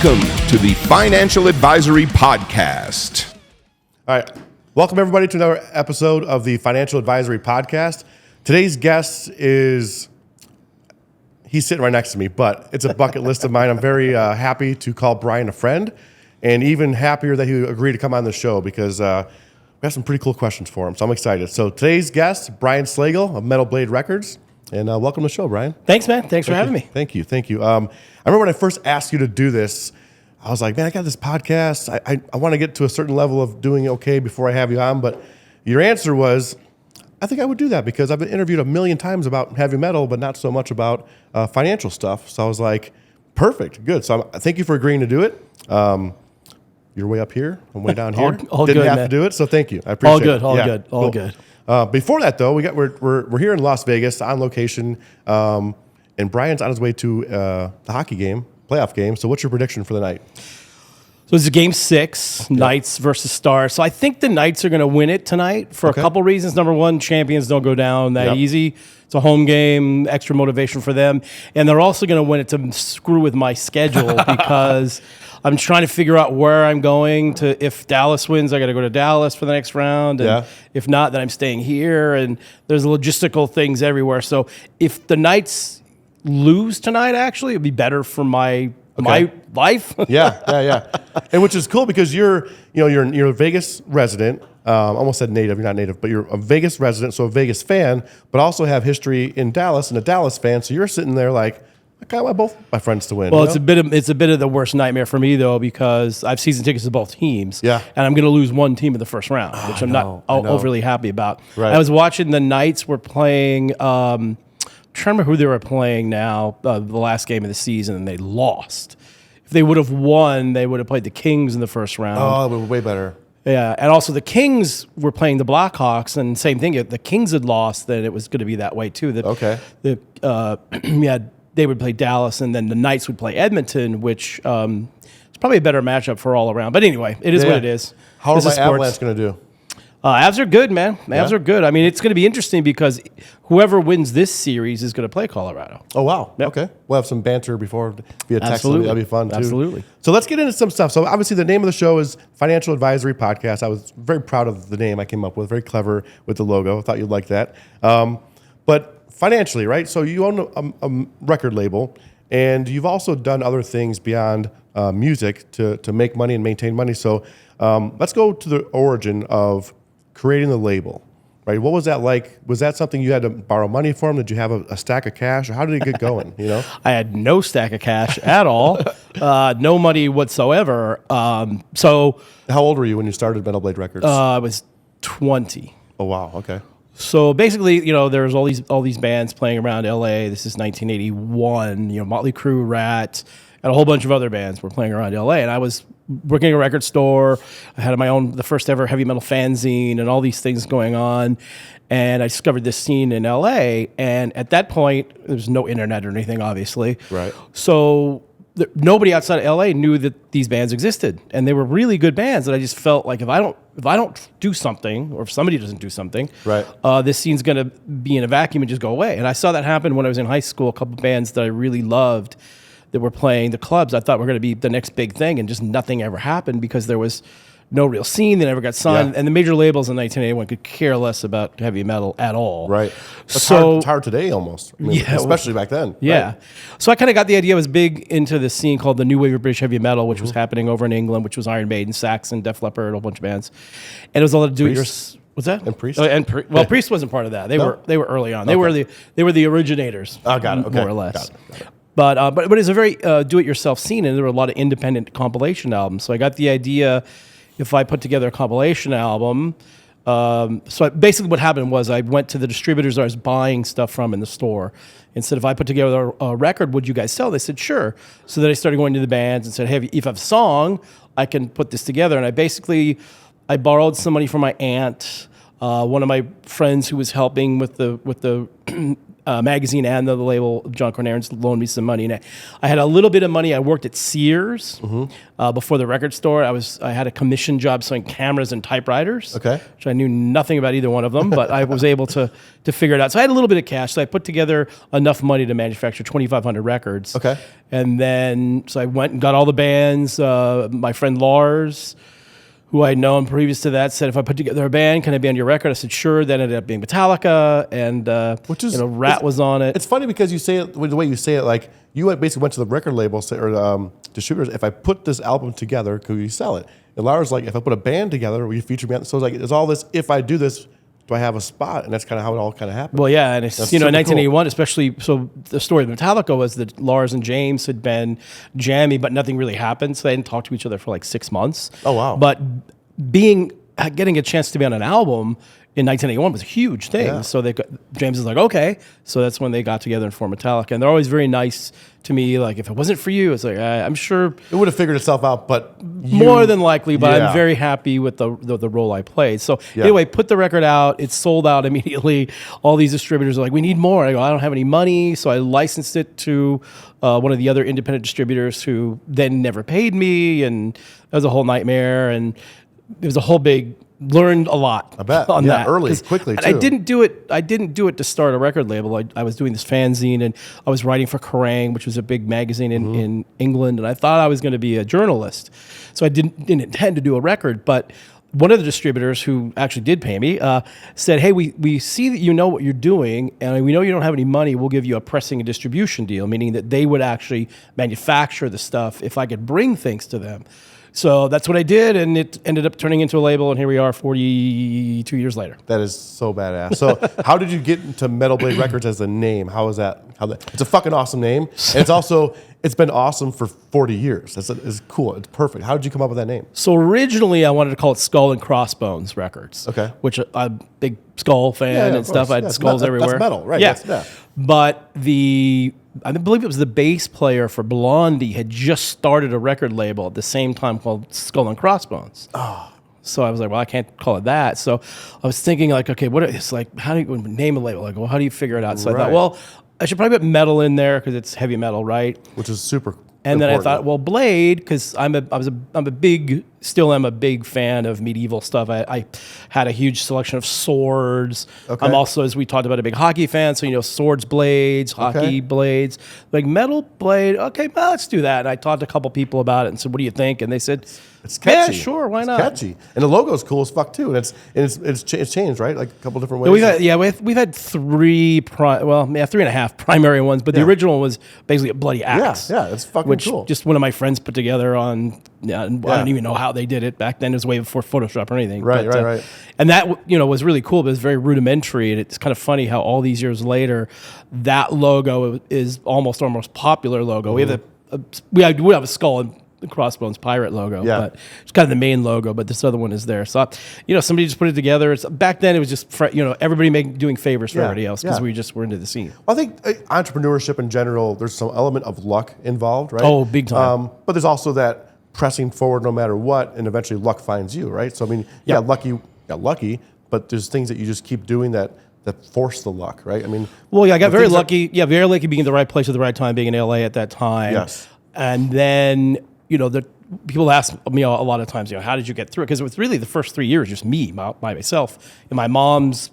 Welcome to the Financial Advisory Podcast. All right. Welcome, everybody, to another episode of the Financial Advisory Podcast. Today's guest he's sitting right next to me, but it's a bucket list of mine. I'm very happy to call Brian a friend, and even happier that he agreed to come on the show because we have some pretty cool questions for him, so I'm excited. So today's guest, Brian Slagel of Metal Blade Records, and welcome to the show, Brian. Thanks, man. Thanks for having me. Thank you. I remember when I first asked you to do this, I was like, man, I got this podcast. I want to get to a certain level of doing okay before I have you on, but your answer was, I think I would do that because I've been interviewed a million times about heavy metal, but not so much about financial stuff. So I was like, perfect, good. So thank you for agreeing to do it. You're way up here. I'm way down here. all Didn't good, have man. to do it, so thank you. I appreciate it. All good. Before that, though, we're here in Las Vegas on location, and Brian's on his way to the hockey game, playoff game. So what's your prediction for the night? So it's game 6, Knights versus Stars. So I think the Knights are going to win it tonight for a couple reasons. Number one, champions don't go down that easy. It's a home game, extra motivation for them. And they're also going to win it to screw with my schedule because I'm trying to figure out where I'm going to. If Dallas wins, I got to go to Dallas for the next round. And if not, then I'm staying here. And there's logistical things everywhere. So if the Knights lose tonight, actually, it'd be better for my life. Yeah. And which is cool because you're a Vegas resident. Almost said native. You're not native, but you're a Vegas resident, so a Vegas fan, but also have history in Dallas and a Dallas fan. So you're sitting there like, I kind of want both my friends to win. Well, it's a bit of the worst nightmare for me though because I have season tickets to both teams. Yeah. And I'm going to lose one team in the first round, which I'm not overly happy about. Right. I was watching the Knights were playing. I'm trying to remember who they were playing now. The last game of the season, and they lost. If they would have won, they would have played the Kings in the first round. Oh, it was way better. Yeah, and also the Kings were playing the Blackhawks, and same thing. If the Kings had lost, then it was going to be that way too. They would play Dallas, and then the Knights would play Edmonton, which is probably a better matchup for all around. But anyway, it is what it is. How are my Avalanche going to do? Avs are good, man. Avs are good. I mean, it's going to be interesting because whoever wins this series is going to play Colorado. Oh, wow. Yep. Okay. We'll have some banter before via text. Absolutely. That'll be fun, too. Absolutely. So let's get into some stuff. So obviously the name of the show is Financial Advisory Podcast. I was very proud of the name I came up with. Very clever with the logo. I thought you'd like that. But financially, right? So you own a record label, and you've also done other things beyond music to make money and maintain money. So let's go to the origin of creating the label, right? What was that like? Was that something you had to borrow money from? Did you have a stack of cash? Or how did it get going? I had no stack of cash at all, no money whatsoever. So how old were you when you started Metal Blade Records? I was 20. Oh wow, okay. So basically, there's all these bands playing around LA. This is 1981. Motley Crue, Rat, and a whole bunch of other bands were playing around LA. And I was working at a record store. I had the first ever heavy metal fanzine and all these things going on. And I discovered this scene in LA. And at that point, there was no internet or anything, obviously. Right. So nobody outside of LA knew that these bands existed. And they were really good bands that I just felt like if I don't do something, or if somebody doesn't do something, this scene's going to be in a vacuum and just go away. And I saw that happen when I was in high school. A couple of bands that I really loved that were playing the clubs, I thought were going to be the next big thing, and just nothing ever happened because there was no real scene. They never got signed, and the major labels in 1981 could care less about heavy metal at all. Right. It's hard today almost. Especially back then. Yeah. Right. So I kind of got the idea. I was big into this scene called the New Wave of British Heavy Metal, which was happening over in England, which was Iron Maiden, Saxon, Def Leppard, a whole bunch of bands, and it was all to do Priest. What's that? And Priest. Priest wasn't part of that. They were early on. They were the originators. Oh, got it. Okay. More or less. Got it. But it's a very do-it-yourself scene, and there were a lot of independent compilation albums. So I got the idea, if I put together a compilation album. Basically what happened was I went to the distributors I was buying stuff from in the store and said, if I put together a record, would you guys sell? They said, sure. So then I started going to the bands and said, hey, if I have a song, I can put this together. And I borrowed some money from my aunt, one of my friends who was helping with the magazine and the label, John Cornarins, loaned me some money. And I had a little bit of money. I worked at Sears before the record store. I had a commission job selling cameras and typewriters, which I knew nothing about either one of them, but I was able to figure it out. So I had a little bit of cash. So I put together enough money to manufacture 2,500 records. And then, so I went and got all the bands. My friend Lars, who I'd known previous to that, said, if I put together a band, can I be on your record? I said, sure. Then it ended up being Metallica, and Rat was on it. It's funny because you say it, the way you say it, like, you basically went to the record label or distributors, if I put this album together, could we sell it? And Lara's like, if I put a band together, will you feature me on it? So it's like, there's all this, if I do this, do I have a spot? And that's kind of how it all kind of happened. Well, yeah, and it's, in 1981, especially, so the story of Metallica was that Lars and James had been jamming, but nothing really happened, so they didn't talk to each other for like 6 months. Oh, wow. But getting a chance to be on an album in 1981 was a huge thing. Yeah. So James is like, okay. So that's when they got together and formed Metallica. And they're always very nice to me. Like, if it wasn't for you, it's like, I'm sure it would have figured itself out, but more than likely, but I'm very happy with the role I played. So anyway, put the record out. It sold out immediately. All these distributors are like, we need more. I go, I don't have any money. So I licensed it to one of the other independent distributors who then never paid me. And that was a whole nightmare. And it was a whole big, learned a lot. I bet. On that. Quickly, too. I didn't do it to start a record label. I was doing this fanzine, and I was writing for Kerrang, which was a big magazine in England, and I thought I was going to be a journalist. So I didn't intend to do a record, but one of the distributors who actually did pay me said, hey, we see that you know what you're doing, and we know you don't have any money. We'll give you a pressing and distribution deal, meaning that they would actually manufacture the stuff if I could bring things to them. So that's what I did, and it ended up turning into a label, and here we are 42 years later. That is so badass. So how did you get into Metal Blade Records as a name? How is that? It's a fucking awesome name. And it's been awesome for 40 years. It's cool. It's perfect. How did you come up with that name? So originally I wanted to call it Skull and Crossbones Records. Which I'm a big Skull fan and stuff. I had skulls everywhere. That's metal, right? Yeah. But I believe it was the bass player for Blondie had just started a record label at the same time called Skull and Crossbones. Oh. So I was like, well, I can't call it that. So I was thinking, like, okay, how do you name a label? Like, well, how do you figure it out? So I thought, well, I should probably put metal in there because it's heavy metal, right? Which is super And important. then I thought, well, Blade, because still am a big fan of medieval stuff. I had a huge selection of swords. I'm also, as we talked about, a big hockey fan. So, swords, blades, hockey blades, like metal blade. Okay, well, let's do that. And I talked to a couple people about it and said, what do you think? And they said, it's catchy. Yeah, sure, why not? It's catchy. And the logo's cool as fuck too. And it's changed, right? Like a couple different ways. We've had three and a half primary ones, but the original one was basically a bloody axe. Yeah, it's fucking cool. Just one of my friends put together on. I don't even know how they did it back then. It was way before Photoshop or anything. Right. And that was really cool, but it's very rudimentary. And it's kind of funny how all these years later, that logo is almost our most popular logo. We have we have a Skull and Crossbones pirate logo, but it's kind of the main logo, but this other one is there. So, somebody just put it together. Back then it was just, everybody doing favors for everybody else because we just were into the scene. Well, I think entrepreneurship in general, there's some element of luck involved, right? Oh, big time. But there's also that pressing forward no matter what, and eventually luck finds you, right? So, I mean, got lucky, but there's things that you just keep doing that force the luck, right? I mean, I got very lucky. Very lucky being in the right place at the right time, being in LA at that time. Yes. And then, people ask me a lot of times, how did you get through it? Because it was really the first 3 years, just me by myself in my mom's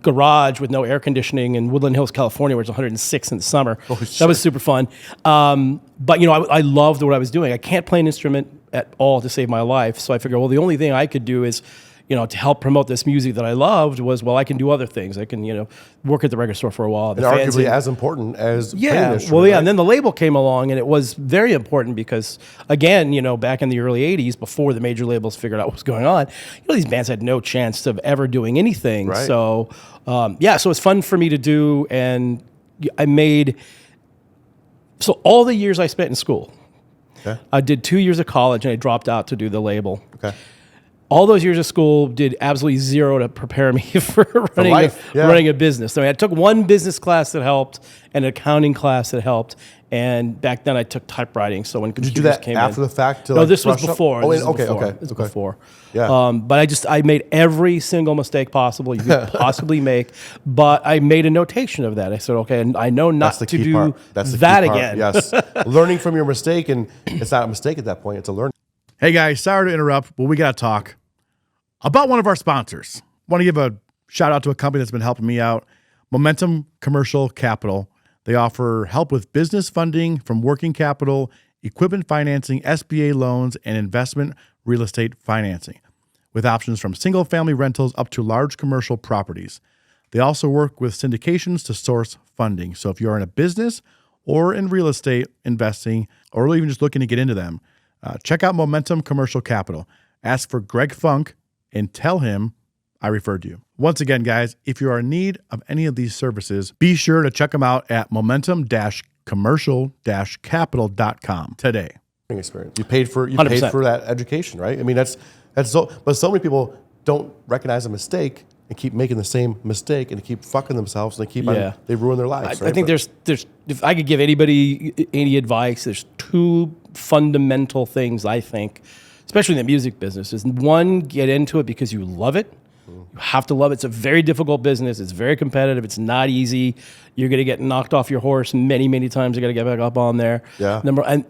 garage with no air conditioning in Woodland Hills, California, where it's 106 in the summer. That was super fun. But I loved what I was doing. I can't play an instrument at all to save my life. So I figured, well, the only thing I could do is, to help promote this music that I loved was, I can do other things. I can, work at the record store for a while. And arguably as important as playing an instrument. Well, yeah, and then the label came along, and it was very important because, again, back in the early 80s, before the major labels figured out what was going on, these bands had no chance of ever doing anything. Right. So, so it was fun for me to do, and so all the years I spent in school, I did 2 years of college, and I dropped out to do the label. all those years of school did absolutely zero to prepare me for running a business. So I took one business class that helped and an accounting class that helped. And back then I took typewriting. So when computers Did you do that came after in, the fact? No, this was before. Okay. This was before. Yeah. But I made every single mistake possible you could possibly make. But I made a notation of that. I said, okay, and I know not to do that again. Yes. Learning from your mistake, and it's not a mistake at that point. It's a learning. Hey guys, sorry to interrupt, but we got to talk about one of our sponsors. Want to give a shout out to a company that's been helping me out, Momentum Commercial Capital. They offer help with business funding from working capital, equipment financing, SBA loans, and investment real estate financing, with options from single-family rentals up to large commercial properties. They also work with syndications to source funding. So if you're in a business or in real estate investing, or even just looking to get into them, check out Momentum Commercial Capital. Ask for Greg Funk and tell him I referred you. Once again, guys, if you are in need of any of these services, be sure to check them out at momentum-commercial-capital.com today. Experience. You paid for that education, right? I mean, that's so. But so many people don't recognize a mistake and keep making the same mistake and keep fucking themselves and they ruin their lives. I think there's if I could give anybody any advice, there's two fundamental things I think, especially in the music business, is one, get into it because you love it. You have to love it. It's a very difficult business. It's very competitive. It's not easy. You're going to get knocked off your horse many, many times. You got to get back up on there. Yeah.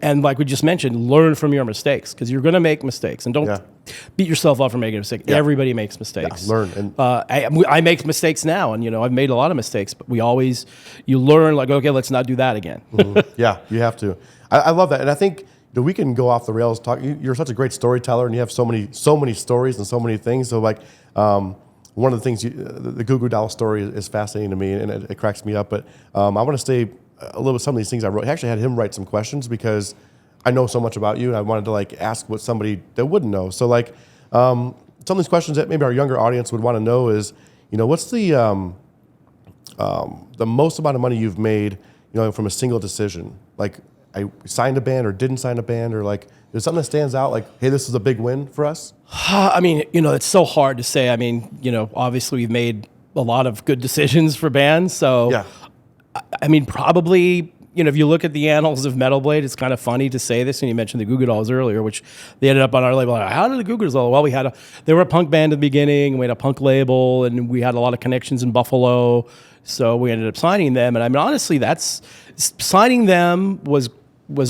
And like we just mentioned, learn from your mistakes because you're going to make mistakes. And don't beat yourself up for making a mistake. Yeah. Everybody makes mistakes. Yeah, learn. And I make mistakes now, and I've made a lot of mistakes. But you learn like, okay, let's not do that again. Yeah, you have to. I love that, and I think we can go off the rails. You're such a great storyteller, and you have so many stories and so many things. So like. One of the things, the Goo Goo Doll story is fascinating to me, and it cracks me up. But I want to stay a little bit some of these things I wrote. I actually had him write some questions because I know so much about you, and I wanted to ask what somebody that wouldn't know. So some of these questions that maybe our younger audience would want to know is, what's the most amount of money you've made, from a single decision? Like I signed a band or didn't sign a band, or there's something that stands out like, hey, this is a big win for us? I mean, it's so hard to say. I mean, obviously we've made a lot of good decisions for bands. So, yeah. I mean, probably, if you look at the annals of Metal Blade, it's kind of funny to say this, and you mentioned the Goo Goo Dolls earlier, which they ended up on our label. How did the Goo Goo Dolls? Well, they were a punk band in the beginning, we had a punk label, and we had a lot of connections in Buffalo, so we ended up signing them. And I mean, honestly, signing them was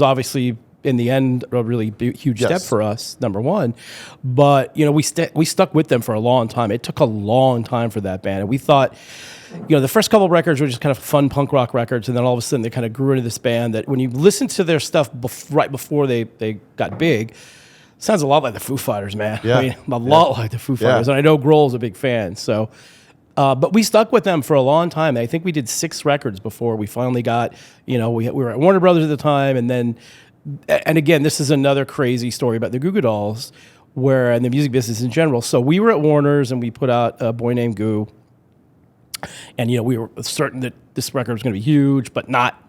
obviously in the end a really huge step for us, number one. But we stuck with them for a long time. It took a long time for that band, and we thought, the first couple of records were just kind of fun punk rock records, and then all of a sudden they kind of grew into this band that when you listen to their stuff right before they got big, sounds a lot like the Foo Fighters, man. Yeah. I mean, a lot like the Foo Fighters, and I know Grohl's a big fan, so. But we stuck with them for a long time. I think we did 6 records before we finally got, we were at Warner Brothers at the time. And again, this is another crazy story about the Goo Goo Dolls, and the music business in general. So we were at Warner's and we put out A Boy Named Goo. And, we were certain that this record was going to be huge, but not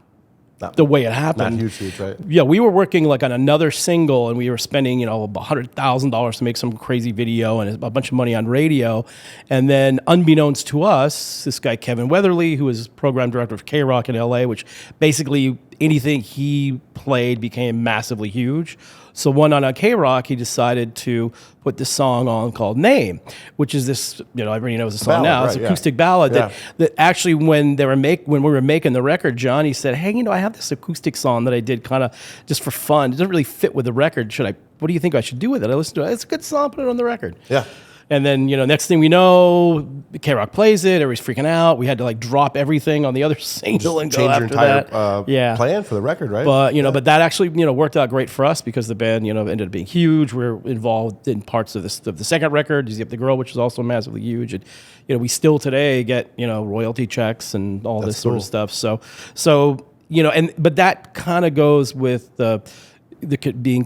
the way it happened. Not huge, right? Yeah, we were working on another single, and we were spending, $100,000 to make some crazy video and a bunch of money on radio. And then, unbeknownst to us, this guy Kevin Weatherly, who was program director of K-Rock in LA, which basically anything he played became massively huge. So one night on K-Rock, he decided to put this song on called Name, which is this, everybody knows the song now. It's an acoustic ballad that actually when we were making the record, Johnny said, hey, I have this acoustic song that I did kind of just for fun. It doesn't really fit with the record. What do you think I should do with it? I listened to it. It's a good song, put it on the record. Yeah. And then, next thing we know, K-Rock plays it. Everybody's freaking out. We had to drop everything on the other single and go after that. Change your entire plan for the record, right? But but that actually worked out great for us because the band ended up being huge. We were involved in parts of the second record, Dizzy Up the Girl, which was also massively huge. And we still today get royalty checks and all this sort of stuff. So but that kind of goes with the being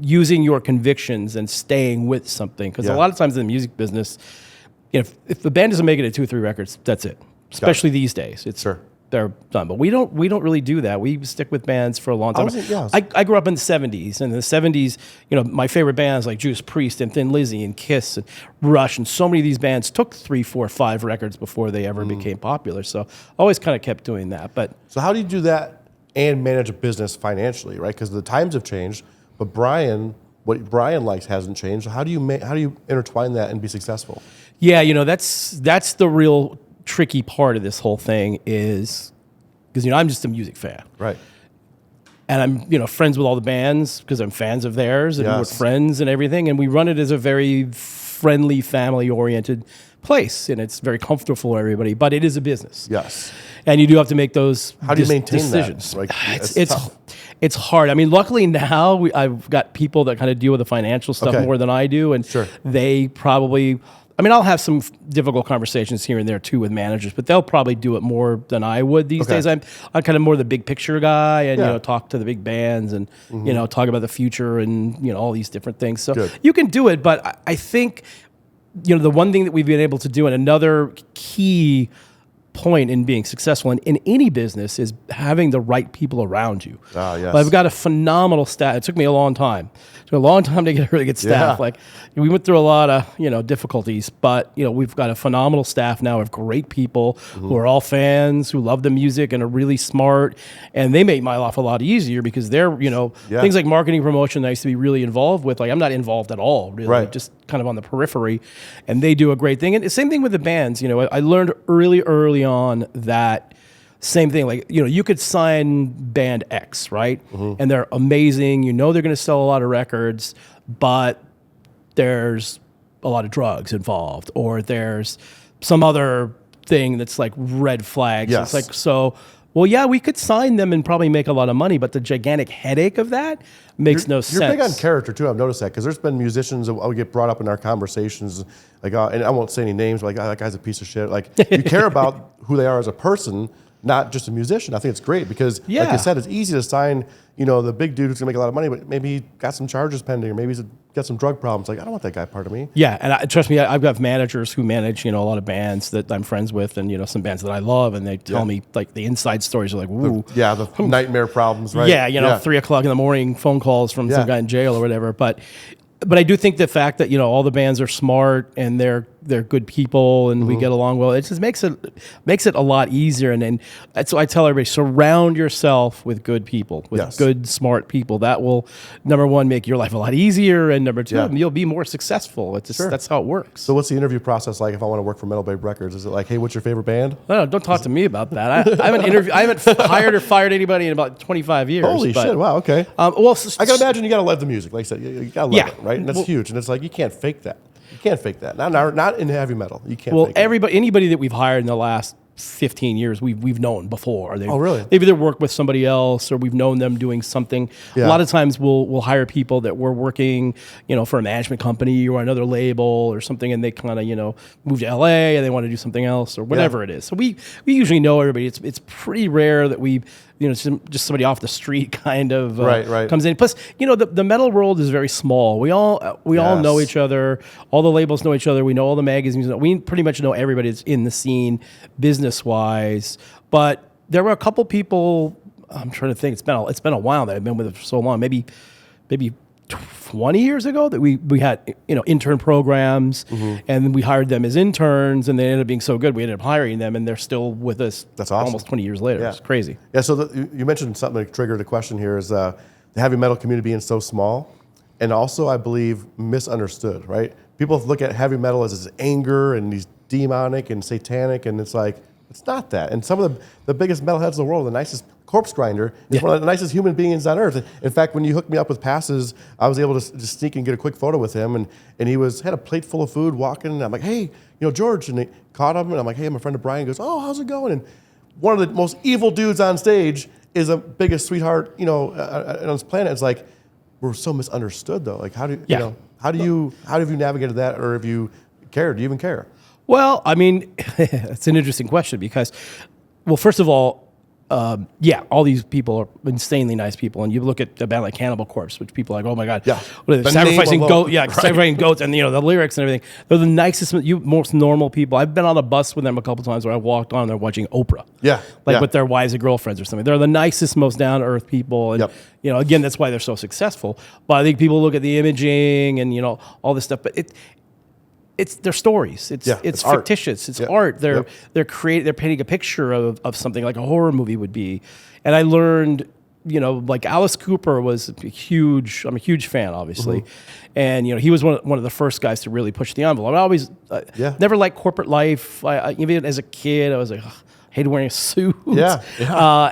using your convictions and staying with something. Because a lot of times in the music business, if the band doesn't make it at 2 or 3 records, that's it. Especially these days. they're done. But we don't really do that. We stick with bands for a long time. I grew up in the 70s. And in the 70s, my favorite bands like Judas Priest and Thin Lizzy and Kiss and Rush and so many of these bands took 3, 4, 5 records before they ever became popular. So I always kind of kept doing that. But so how do you do that and manage a business financially, right? Because the times have changed, but what Brian likes hasn't changed. So how do you intertwine that and be successful? Yeah, that's the real tricky part of this whole thing is because I'm just a music fan, right? And I'm friends with all the bands because I'm fans of theirs and we're friends and everything, and we run it as a very friendly, family oriented place, and it's very comfortable for everybody. But it is a business, yes, and you do have to make those. How do you maintain decisions? That? Like, it's hard. I mean, luckily now I've got people that kind of deal with the financial stuff more than I do, and they probably. I mean, I'll have some difficult conversations here and there too with managers, but they'll probably do it more than I would these days. I'm kind of more the big picture guy, and talk to the big bands, and talk about the future, and all these different things. So you can do it, but I think the one thing that we've been able to do, and another key point in being successful in any business, is having the right people around you. Yes. I've got a phenomenal staff. It took me a long time. It took a long time to get a really good staff. Yeah. Like we went through a lot of difficulties, but we've got a phenomenal staff now of great people who are all fans, who love the music and are really smart, and they make my life a lot easier because they're things like marketing, promotion that I used to be really involved with. Like I'm not involved at all, really, just kind of on the periphery, and they do a great thing. And the same thing with the bands. I learned early on that same thing. Like you could sign band X, right, and they're amazing. They're going to sell a lot of records, but there's a lot of drugs involved, or there's some other thing that's like red flags. Yes. It's like so. Well, yeah, we could sign them and probably make a lot of money, but the gigantic headache of that makes no sense. You're big on character too. I've noticed that because there's been musicians that will get brought up in our conversations, like, and I won't say any names, but like, that guy's a piece of shit. Like, you care about who they are as a person, not just a musician. I think it's great because, like you said, it's easy to sign, the big dude who's gonna make a lot of money, but maybe he got some charges pending, or maybe he's got some drug problems. Like, I don't want that guy part of me. Yeah, and trust me, I've got managers who manage, a lot of bands that I'm friends with, and some bands that I love, and they tell me like the inside stories are like, woo. The nightmare problems, right? Yeah, 3 o'clock in the morning, phone calls from some guy in jail or whatever. But I do think the fact that all the bands are smart and they're good people and we get along well, it just makes it a lot easier. And that's why I tell everybody, surround yourself with good people, with good, smart people. That will, number one, make your life a lot easier, and number two, you'll be more successful. It's just, that's how it works. So what's the interview process like if I want to work for Metal Babe Records? Is it like, hey, what's your favorite band? No, don't talk to me about that. I haven't hired or fired anybody in about 25 years. Holy shit! Wow. Okay. I can imagine you got to love the music. Like I said, you got to love it, right? And that's huge. And it's like you can't fake that. You can't fake that. Not in heavy metal. You can't. Well, anybody that we've hired in the last 15 years, we've known before. Really? They've either worked with somebody else or we've known them doing something. Yeah. A lot of times we'll hire people that were working, for a management company or another label or something, and they kind of, move to LA and they want to do something else or whatever it is. So we usually know everybody. It's pretty rare that we just somebody off the street kind of comes in. Plus, the metal world is very small. We all know each other. All the labels know each other. We know all the magazines. We pretty much know everybody that's in the scene, business-wise. But there were a couple people. I'm trying to think. It's been a while that I've been with it for so long. Maybe 20 years ago that we had intern programs, and we hired them as interns, and they ended up being so good we ended up hiring them, and they're still with us. That's awesome. Almost 20 years later. It's crazy. Yeah. So you mentioned something that triggered a question here is the heavy metal community being so small, and also I believe misunderstood. Right? People look at heavy metal as this anger and these demonic and satanic, and it's like it's not that. And some of the biggest metalheads in the world, the nicest. Corpse Grinder is one of the nicest human beings on earth. In fact, when you hooked me up with passes, I was able to just sneak and get a quick photo with him, and he had a plate full of food walking, and I'm like, hey, George, and he caught him, and I'm like, hey, I'm a friend of Brian. He goes, oh, how's it going? And one of the most evil dudes on stage is the biggest sweetheart, on this planet. It's like we're so misunderstood, though. Like, how have you navigated that, or have you cared? Do you even care? Well, I mean, it's an interesting question because, well, first of all, yeah, all these people are insanely nice people, and you look at a band like Cannibal Corpse, which people are like, oh my god, Yeah. what are they, The sacrificing name alone. goats, yeah, sacrificing goats, and the lyrics and everything. They're the nicest, most normal people. I've been on a bus with them a couple times where I walked on, and they're watching Oprah, Yeah, like yeah. with their wives or girlfriends or something. They're the nicest, most down to earth people, and Yep. again, that's why they're so successful. But I think people look at the imaging and all this stuff, but it's their stories. It's art. fictitious. It's Yep. art. They're Yep. they're painting a picture of something like a horror movie would be. And I learned, like Alice Cooper was huge. I'm a huge fan, obviously, and he was one of the first guys to really push the envelope. I always never liked corporate life. I even as a kid, I was like, ugh, I hated wearing a suit. Yeah.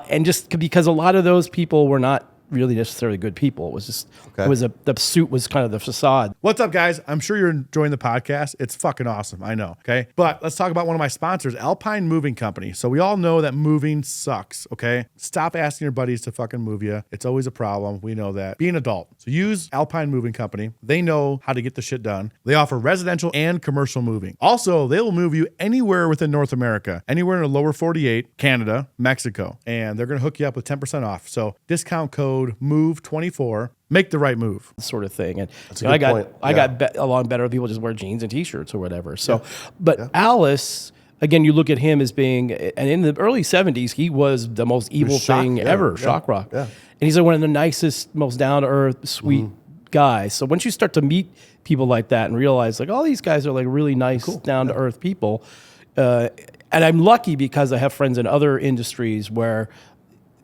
And just because a lot of those people were not really necessarily good people. It was just the suit was kind of the facade. What's up, guys? I'm sure you're enjoying the podcast. It's fucking awesome. I know. Okay. But let's talk about one of my sponsors, Alpine Moving Company. So we all know that moving sucks. Okay. Stop asking your buddies to fucking move you. It's always a problem. We know that. Be an adult. So use Alpine Moving Company. They know how to get the shit done. They offer residential and commercial moving. Also, they will move you anywhere within North America, anywhere in the lower 48, Canada, Mexico. And they're going to hook you up with 10% off. So discount code MOVE24. Make the right move. Sort of thing. And That's a good point. I Yeah. got along better with people just wear jeans and t-shirts or whatever. So, but Alice, again, you look at him as being, and in the early 70s, he was the most evil thing ever, shock rock. Yeah. And he's like one of the nicest, most down-to-earth, sweet guys. So once you start to meet people like that and realize like all these guys are like really nice, down-to-earth people, and I'm lucky because I have friends in other industries where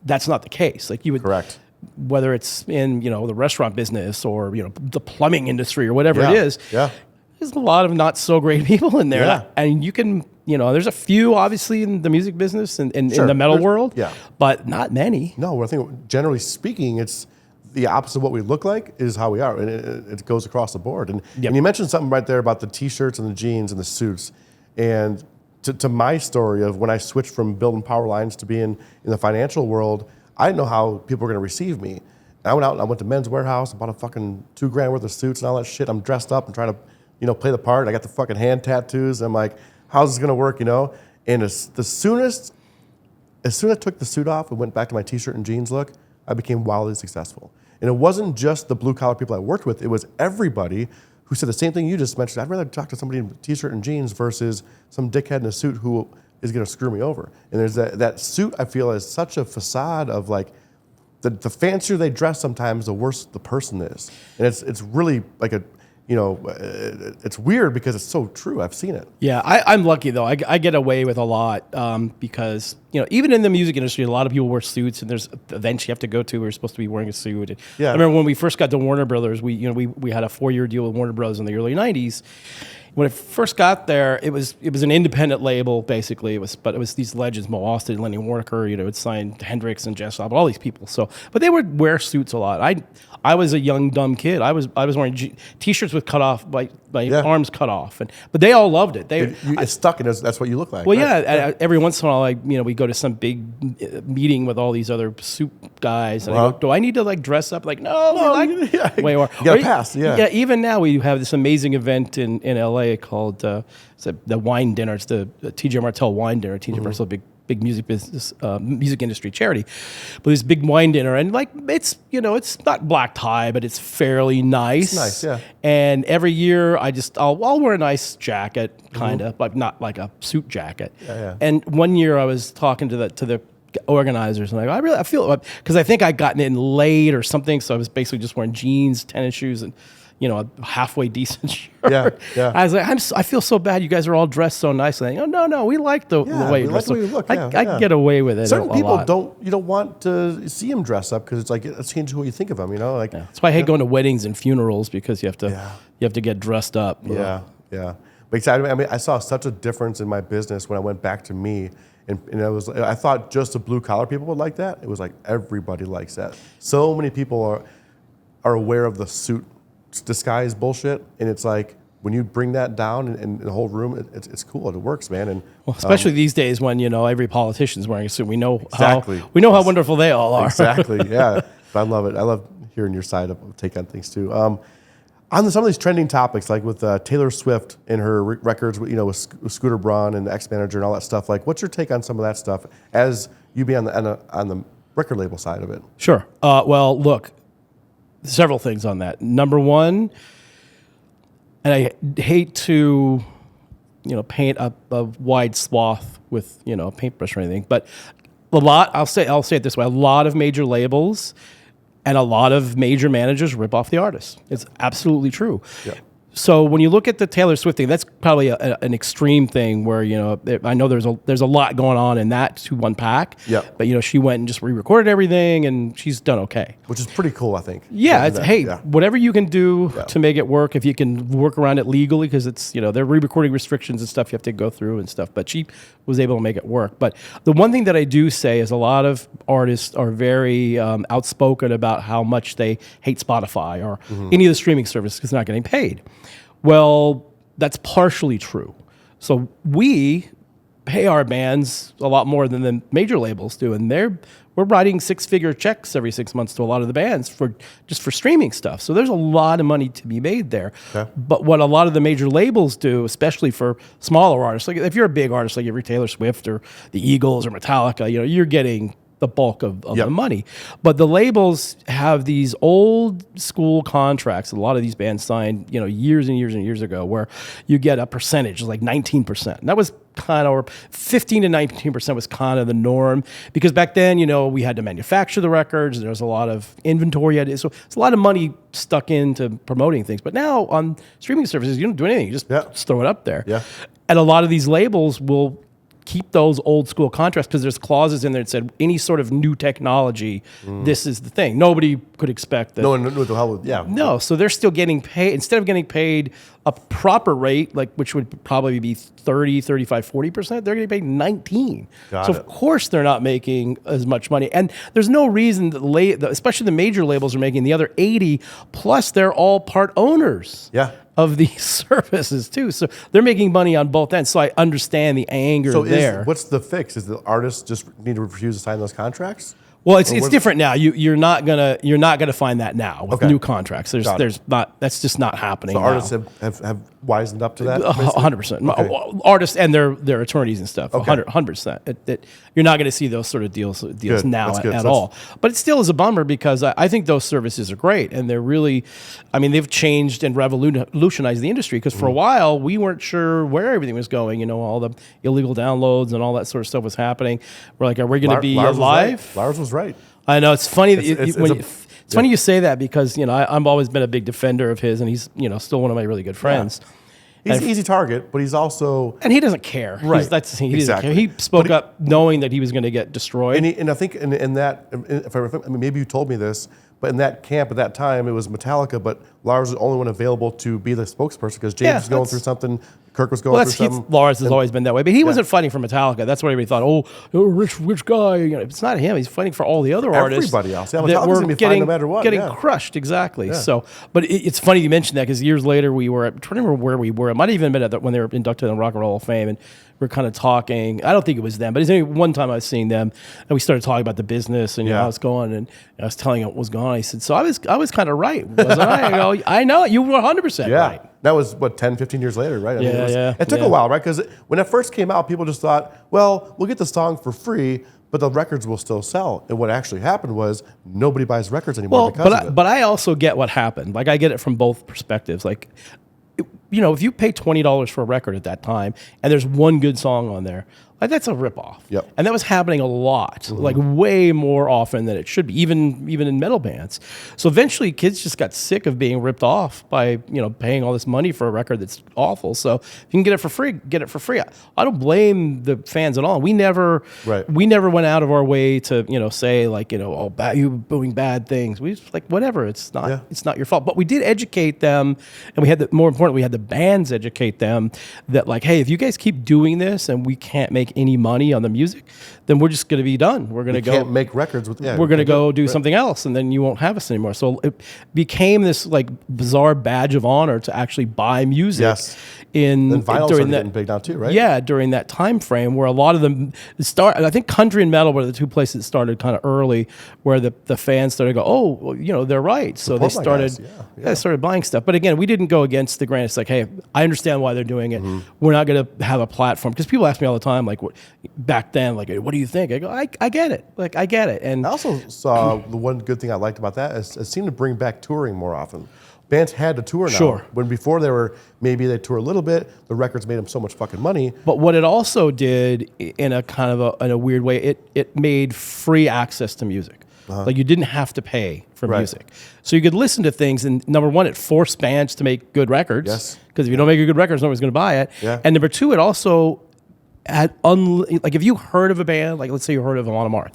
that's not the case. Like you would, Correct. whether it's in the restaurant business or the plumbing industry or whatever it is. Yeah. There's a lot of not so great people in there, Yeah. and you can there's a few obviously in the music business and in Sure. the metal There's- world, yeah. but not many. No, I think generally speaking, it's the opposite of what we look like is how we are, and it goes across the board. And you mentioned something right there about the t-shirts and the jeans and the suits, and to my story of when I switched from building power lines to being in the financial world, I didn't know how people were going to receive me. And I went out and I went to Men's Warehouse and bought a fucking $2,000 worth of suits and all that shit. I'm dressed up and trying to play the part. I got the fucking hand tattoos. I'm like, how's this going to work, And as soon as I took the suit off and went back to my t-shirt and jeans look, I became wildly successful. And it wasn't just the blue collar people I worked with. It was everybody who said the same thing you just mentioned. I'd rather talk to somebody in a t-shirt and jeans versus some dickhead in a suit who is going to screw me over. And there's that suit I feel is such a facade of like, the fancier they dress sometimes, the worse the person is. And it's really like it's weird because it's so true. I've seen it. Yeah, I'm lucky though. I get away with a lot because even in the music industry, a lot of people wear suits, and there's events you have to go to where you're supposed to be wearing a suit. And Yeah. I remember when we first got to Warner Brothers, we had a 4-year deal with Warner Brothers in the early '90s. When I first got there, it was an independent label basically. It was these legends, Mo Austin, Lenny Waronker. It signed Hendrix and Jess, all these people. So, but they would wear suits a lot. I was a young dumb kid. I was wearing t-shirts with cut off, my arms cut off, but they all loved it. It's stuck, and that's what you look like. Well, right? every once in a while, we go to some big meeting with all these other suit guys, and I go, do I need to like dress up? Like, no, way more. You got a pass, yeah. Yeah, even now we have this amazing event in LA called it's the wine dinner. It's the TJ Martell wine dinner. TJ Martell, big music business, music industry charity, but this big wine dinner, and like it's not black tie, but it's fairly nice. It's nice, yeah. And every year I'll wear a nice jacket, kind of, but not like a suit jacket. Yeah. And one year I was talking to the organizers, and I feel because I think I'd gotten in late or something, so I was basically just wearing jeans, tennis shoes, and a halfway decent shirt. Yeah. I was like, I feel so bad. You guys are all dressed so nicely. No, we like the way you dress. the way you look. I get away with it. Certain a people lot. you don't want to see them dress up because it's like it changes what you think of them. That's why I hate going to weddings and funerals because you have to get dressed up. Yeah. But excited. I mean, I saw such a difference in my business when I went back to me. And I thought just the blue collar people would like that. It was like everybody likes that. So many people are aware of the suit disguise bullshit, and it's like when you bring that down in the whole room, it's cool. It works, man. And especially these days when every politician's wearing a suit, we know exactly. how wonderful they all are. Exactly, yeah. But I love it. I love hearing your side of take on things too. On some of these trending topics, like with Taylor Swift and her records, with Scooter Braun and the X Manager and all that stuff, like what's your take on some of that stuff as you be on the record label side of it? Sure. Well, look, several things on that. Number one, and I hate to, paint a wide swath with, a paintbrush or anything, but I'll say it this way, a lot of major labels and a lot of major managers rip off the artists. It's absolutely true. Yeah. So when you look at the Taylor Swift thing, that's probably an extreme thing where, I know there's a lot going on in that to unpack. Yeah. But, she went and just re-recorded everything and she's done okay. Which is pretty cool, I think. Yeah. Whatever you can do to make it work, if you can work around it legally, because it's, there are re-recording restrictions and stuff you have to go through and stuff. But she was able to make it work. But the one thing that I do say is a lot of artists are very outspoken about how much they hate Spotify or any of the streaming services because they're not getting paid. Well, that's partially true. So we pay our bands a lot more than the major labels do, and we're writing 6-figure checks every 6 months to a lot of the bands for streaming stuff. So there's a lot of money to be made there. Okay. But what a lot of the major labels do, especially for smaller artists, like if you're a big artist like every Taylor Swift or the Eagles or Metallica, you're getting the bulk of the money. But the labels have these old school contracts a lot of these bands signed, years and years and years ago, where you get a percentage, like 19%. And that was kind of, or 15 to 19% was kind of the norm, because back then, we had to manufacture the records. There was a lot of inventory. So it's a lot of money stuck into promoting things. But now on streaming services, you don't do anything. You just throw it up there. Yeah. And a lot of these labels will keep those old school contracts because there's clauses in there that said any sort of new technology, this is the thing. Nobody could expect that. No one knew what the hell. Yeah. No, so they're still getting paid. Instead of getting paid a proper rate, which would probably be 30, 35, 40%, they're getting paid 19. Of course they're not making as much money. And there's no reason that especially the major labels are making the other 80, plus they're all part owners. Yeah. Of these services too, so they're making money on both ends. So I understand the anger there. What's the fix? Is the artists just need to refuse to sign those contracts? Well, it's different now. You're not gonna find that now with new contracts. There's not. That's just not happening. So artists have wisened up to that. 100%. Artists and their attorneys and stuff. 100%. You're not going to see those sort of deals now at all. But it still is a bummer because I think those services are great and they're really. I mean, they've changed and revolutionized the industry because for a while we weren't sure where everything was going. All the illegal downloads and all that sort of stuff was happening. We're like, are we going to be alive? Lars was right. I know it's funny it's funny you say that because I've always been a big defender of his, and he's still one of my really good friends. He's an easy target, but he's also he doesn't care. Right, he doesn't care. He spoke up knowing that he was going to get destroyed. And I think in that, if I remember, maybe you told me this, but in that camp at that time it was Metallica, but Lars was the only one available to be the spokesperson because James was going through something. Kirk was going through something. Lars has always been that way, but he wasn't fighting for Metallica. That's what everybody thought. Oh, rich guy. It's not him. He's fighting for all the other artists. Everybody else. Yeah, Metallica's going to be fine no matter what. Getting crushed, exactly. Yeah. So, but it's funny you mentioned that because years later I'm trying to remember where we were. It might have even been when they were inducted in the Rock and Roll Hall of Fame, and we were kind of talking. I don't think it was them, but it's one time I was seeing them, and we started talking about the business and how it's going, and I was telling him what was going on. He said, "So I was kind of right, wasn't I?" I go, "I know you were 100% right." That was, 10, 15 years later, right? It took a while, right? Because when it first came out, people just thought, well, we'll get the song for free, but the records will still sell. And what actually happened was nobody buys records anymore because of it. But I also get what happened. I get it from both perspectives. If you pay $20 for a record at that time and there's one good song on there, that's a ripoff. Yep. And that was happening a lot, way more often than it should be, even in metal bands. So eventually kids just got sick of being ripped off by, paying all this money for a record that's awful. So if you can get it for free, get it for free. I don't blame the fans at all. We never went out of our way to, say you doing bad things. We just whatever. It's not your fault. But we did educate them, and more importantly, we had the bands educate them that hey, if you guys keep doing this and we can't make any money on the music, then we're just going to be done. We're going to go can't make records with. Yeah, we're going to go do something else, and then you won't have us anymore. So it became this like bizarre badge of honor to actually buy music. Yes. In Then vinyl during started that getting big now too, right? Yeah, during that time frame where a lot of them start. I think country and metal were the two places that started kind of early, where the fans started to go, oh, well, you know, they're right. So they Support my guys. started, Yeah. they started buying stuff. But again, we didn't go against the grain. It's like, hey, I understand why they're doing it. We're not going to have a platform, because people ask me all the time, like, back then, like, what do you think? I go, I get it. Like, I get it. And I also saw the one good thing I liked about that is it seemed to bring back touring more often. Bands had to tour now. Sure. When before maybe they tour a little bit, the records made them so much fucking money. But what it also did, in a kind of in a weird way, it made free access to music. Like, you didn't have to pay for music, so you could listen to things. And number one, it forced bands to make good records. Yes. Because if you don't make a good record, nobody's going to buy it. Yeah. And number two, it also had like if you heard of a band, like let's say you heard of Amon Amarth.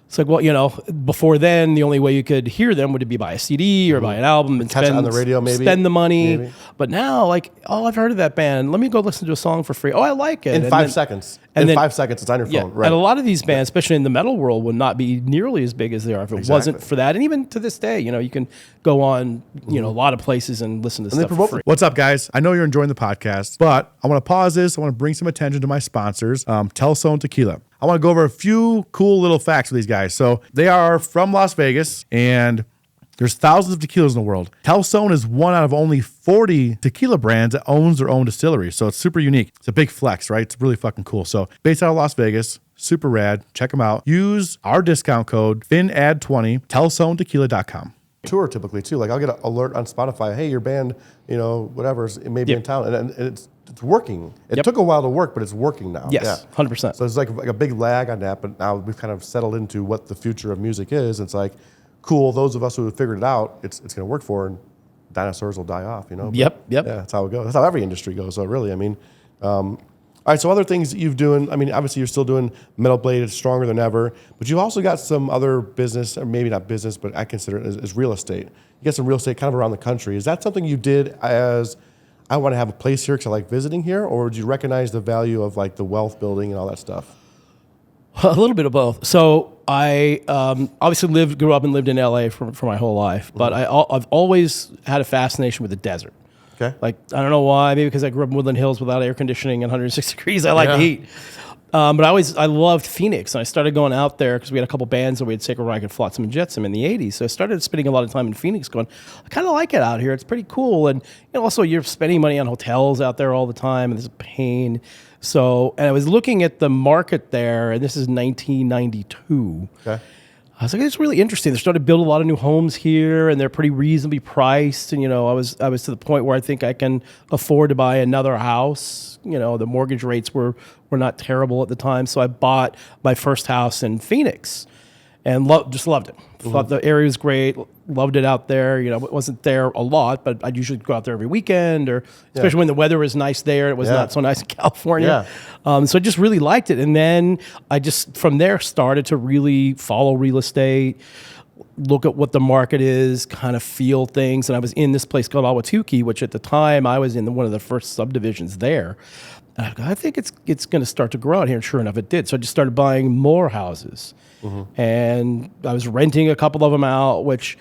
It's like, well, you know, before then, the only way you could hear them would be buy a CD or buy an album and Catch it on the radio, maybe. spend the money. Maybe. But now, like, oh, I've heard of that band. Let me go listen to a song for free. Oh, I like it. In And 5 then- seconds. and In then- 5 seconds, it's on your phone. Yeah, Right. and a lot of these bands, especially in the metal world, would not be nearly as big as they are if it wasn't for that. And even to this day, you know, you can go on, you know, a lot of places and listen to they stuff for promote free. What's up, guys? I know you're enjoying the podcast, but I want to pause this. I want to bring some attention to my sponsors, Tequila. I want to go over a few cool little facts with these guys. So they are from Las Vegas, and there's thousands of tequilas in the world. Telson is one out of only 40 tequila brands that owns their own distillery. So it's super unique. It's a big flex, right? It's really fucking cool. So based out of Las Vegas, super rad. Check them out. Use our discount code FINAD20, TelsonTequila.com. Tour typically too. Like I'll get an alert on Spotify. Hey, your band, you know, whatever, it may be in town, and it's working. It took a while to work, but it's working now. Yes, 100%. So it's like a big lag on that, but now we've kind of settled into what the future of music is. It's like, cool. Those of us who have figured it out, it's going to work for, and dinosaurs will die off. You know. But Yep. Yeah, that's how it goes. That's how every industry goes. So really, I mean. All right, so other things that you've doing, I mean, obviously you're still doing Metal Blade, it's stronger than ever, but you've also got some other business, or maybe not business, but I consider it as real estate. You got some real estate kind of around the country. Is that something you did as, I want to have a place here because I like visiting here, or did you recognize the value of like the wealth building and all that stuff? A little bit of both. So I obviously grew up and lived in LA for my whole life, but I've always had a fascination with the desert. Okay. Like, I don't know why, maybe because I grew up in Woodland Hills without air conditioning and 106 degrees. I like the heat. But I loved Phoenix, and I started going out there because we had a couple bands that we had Sacred Reich and Flotsam and Jetsam in the 80s. So I started spending a lot of time in Phoenix going, I kind of like it out here. It's pretty cool. And you know, also you're spending money on hotels out there all the time, and there's a pain. So, and I was looking at the market there, and this is 1992. Okay. I was like, it's really interesting. They started to build a lot of new homes here, and they're pretty reasonably priced. And you know, I was to the point where I think I can afford to buy another house. You know, the mortgage rates were not terrible at the time, so I bought my first house in Phoenix, and just loved it. Thought the area was great. Loved it out there. You know, it wasn't there a lot, but I'd usually go out there every weekend, or especially when the weather was nice there. It was not so nice in California. So I just really liked it. And then I just, from there, started to really follow real estate, look at what the market is, kind of feel things. And I was in this place called Ahwatukee, which at the time I was in one of the first subdivisions there. And I go, I think it's going to start to grow out here. And sure enough, it did. So I just started buying more houses. And I was renting a couple of them out, which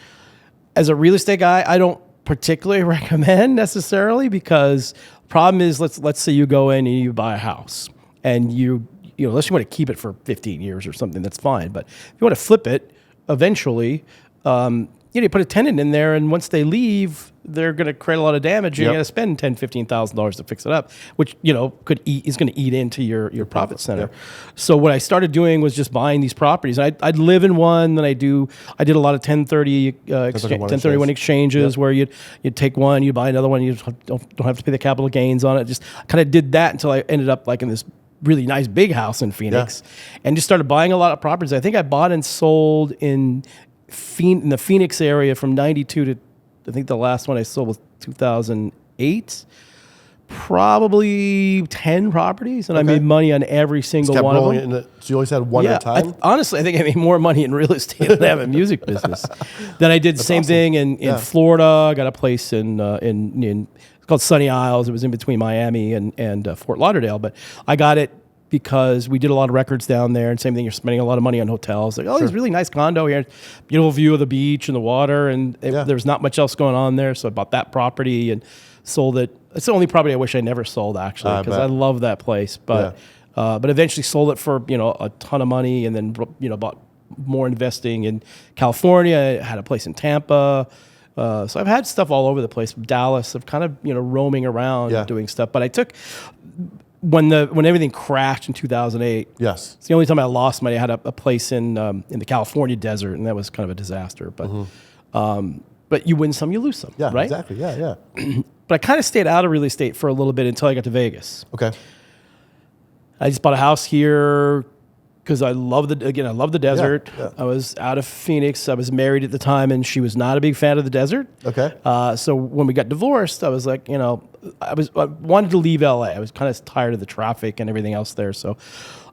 as a real estate guy, I don't particularly recommend necessarily, because the problem is, let's say you go in and you buy a house, and you know, unless you want to keep it for 15 years or something, that's fine. But if you want to flip it eventually, you put a tenant in there, and once they leave, they're going to create a lot of damage. You're going to spend $10,000, $15,000 to fix it up, which is going to eat into your profit center. So what I started doing was just buying these properties. I'd live in one, then I did a lot of 1031 exchanges where you'd take one, you buy another one, you don't have to pay the capital gains on it. Just kind of did that until I ended up like in this really nice big house in Phoenix, and just started buying a lot of properties. I think I bought and sold in the Phoenix area from 92 to, I think the last one I sold was 2008. Probably 10 properties, and I made money on every single one of them. So you always had one at a time? Honestly, I think I made more money in real estate than I have in music business. Then I did the same thing in Florida. I got a place in it's called Sunny Isles. It was in between Miami and Fort Lauderdale, but I got it because we did a lot of records down there, and same thing, you're spending a lot of money on hotels. Like, this really nice condo here, beautiful view of the beach and the water, and there's not much else going on there. So I bought that property and sold it. It's the only property I wish I never sold, actually, because I love that place. But eventually sold it for a ton of money, and then bought more investing in California. I had a place in Tampa. So I've had stuff all over the place. Dallas, I've kind of roaming around doing stuff. But I took when everything crashed in 2008. Yes, it's the only time I lost money. I had a place in the California desert, and that was kind of a disaster. But but you win some, you lose some. Yeah, right? Exactly. Yeah. But I kind of stayed out of real estate for a little bit until I got to Vegas. Okay. I just bought a house here because I love the desert. Yeah. I was out of Phoenix. I was married at the time, and she was not a big fan of the desert. Okay. So when we got divorced, I was like, I wanted to leave LA. I was kind of tired of the traffic and everything else there. So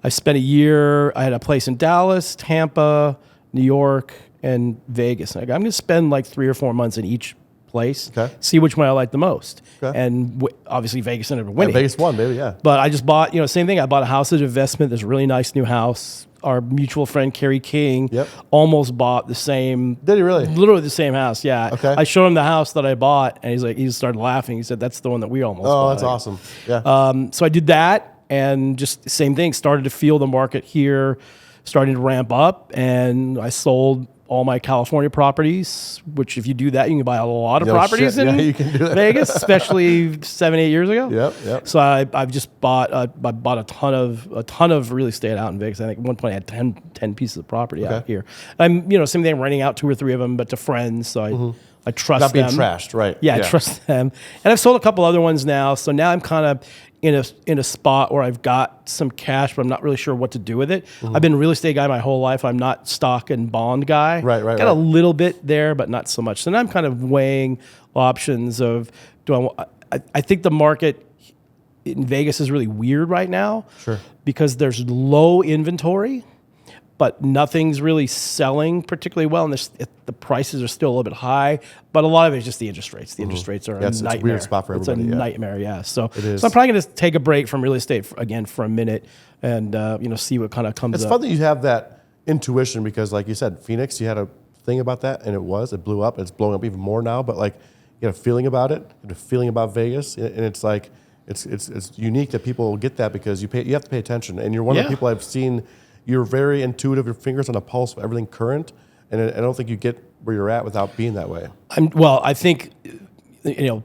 I spent a year. I had a place in Dallas, Tampa, New York, and Vegas. I'm going to spend like 3 or 4 months in each place. Okay. See which one I like the most. Okay. And obviously Vegas ended up winning. Vegas won, baby. Yeah. But I just bought, same thing. I bought a house as an investment. This really nice new house. Our mutual friend, Kerry King, almost bought the same. Did he really? Literally the same house, yeah. Okay. I showed him the house that I bought, and he started laughing. He said, that's the one that we almost bought. Oh, that's awesome. Yeah. So I did that, and just same thing. Started to feel the market here, starting to ramp up, and I sold all my California properties, which if you do that, you can buy a lot of properties in you can do that. Vegas, especially 7-8 years ago. Yep. So I've just bought a ton of real estate out in Vegas. I think at one point I had 10 pieces of property out here. I'm same thing, renting out 2 or 3 of them, but to friends. So I trust Not being them. trashed, right? Yeah, I trust them. And I've sold a couple other ones now. So now I'm kind of in a spot where I've got some cash, but I'm not really sure what to do with it. I've been a real estate guy my whole life. I'm not stock and bond guy. Right. Got a little bit there, but not so much. So now I'm kind of weighing options of I think the market in Vegas is really weird right now. Sure. Because there's low inventory, but nothing's really selling particularly well, and the prices are still a little bit high. But a lot of it is just the interest rates. The interest rates are a nightmare. It's a weird spot for everybody. It's a nightmare, yeah. So it is. So I'm probably going to take a break from real estate again for a minute, and see what kind of comes up. It's fun that you have that intuition because, like you said, Phoenix, you had a thing about that, and it blew up. It's blowing up even more now. But like, you had a feeling about it, you had a feeling about Vegas, and it's like it's unique that people get that because you have to pay attention, and you're one of the people I've seen. You're very intuitive, your fingers on the pulse of everything current, and I don't think you get where you're at without being that way. I think,